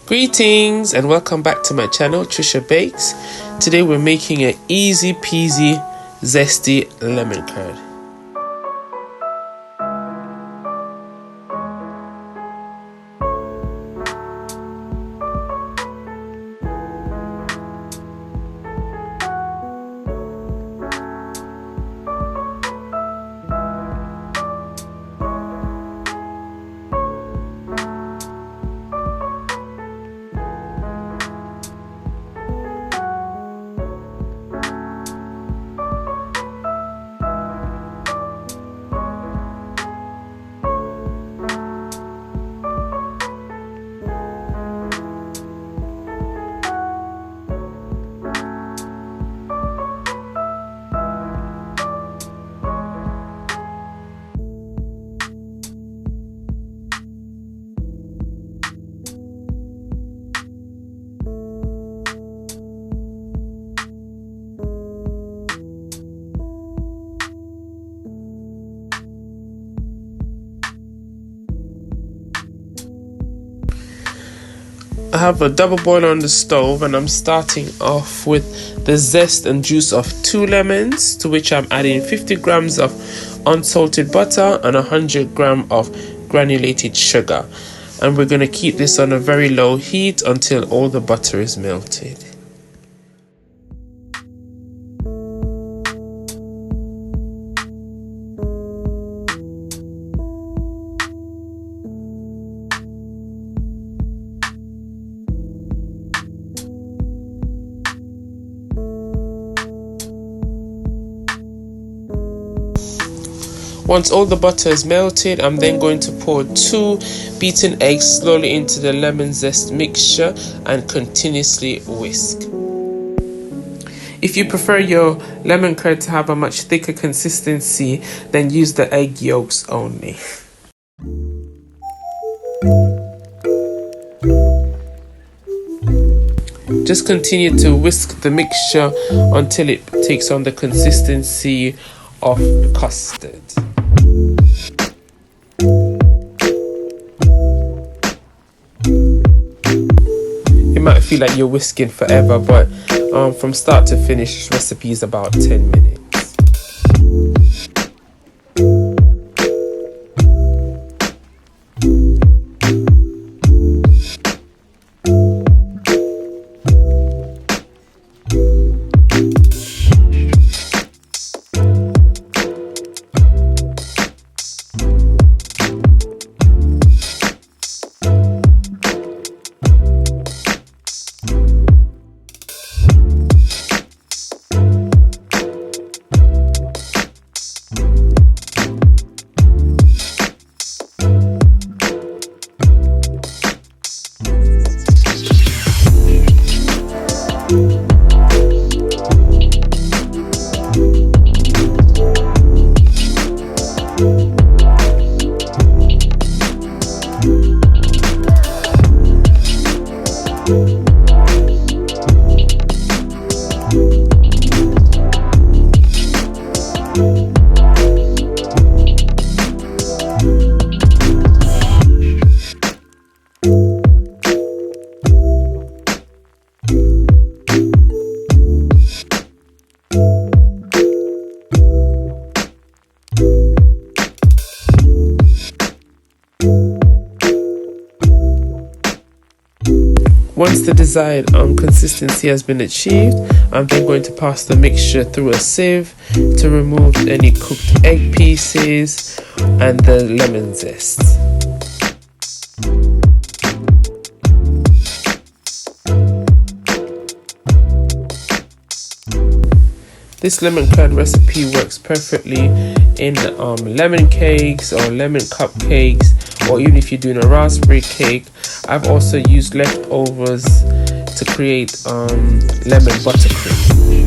Greetings and welcome back to my channel, Trisha Bakes. Today we're making an easy peasy zesty lemon curd. I have a double boiler on the stove and I'm starting off with the zest and juice of 2 lemons, to which I'm adding 50 grams of unsalted butter and 100 grams of granulated sugar. And we're going to keep this on a very low heat until all the butter is melted. Once all the butter is melted, I'm then going to pour 2 beaten eggs slowly into the lemon zest mixture and continuously whisk. If you prefer your lemon curd to have a much thicker consistency, then use the egg yolks only. Just continue to whisk the mixture until it takes on the consistency of custard. It might feel like you're whisking forever, but from start to finish, this recipe is about 10 minutes. Once the desired consistency has been achieved, I'm then going to pass the mixture through a sieve to remove any cooked egg pieces and the lemon zest. This lemon curd recipe works perfectly in lemon cakes or lemon cupcakes, or even if you're doing a raspberry cake. I've also used leftovers to create lemon buttercream.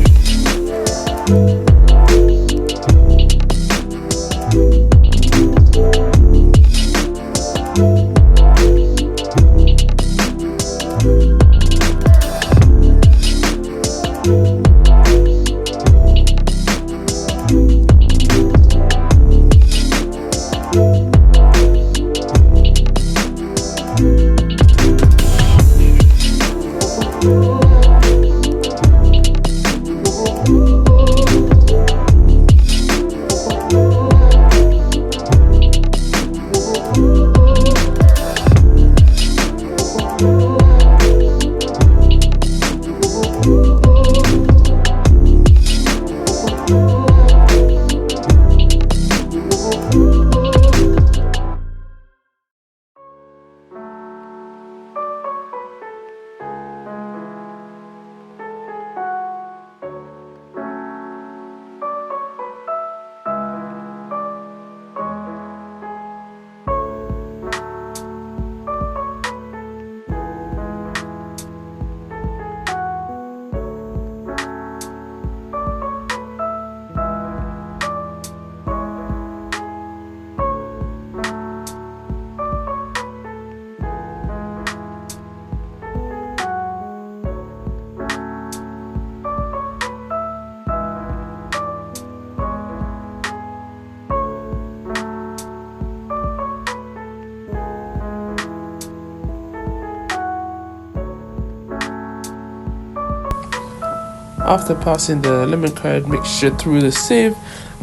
After passing the lemon curd mixture through the sieve,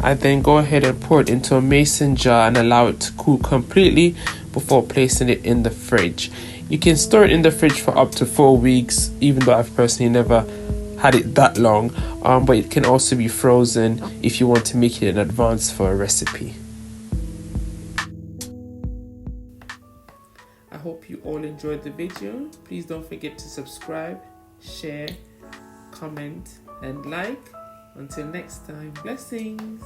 I then go ahead and pour it into a mason jar and allow it to cool completely before placing it in the fridge. You can store it in the fridge for up to 4 weeks, even though I've personally never had it that long, but it can also be frozen if you want to make it in advance for a recipe. I hope you all enjoyed the video. Please don't forget to subscribe, share, comment and like. Until next time, blessings.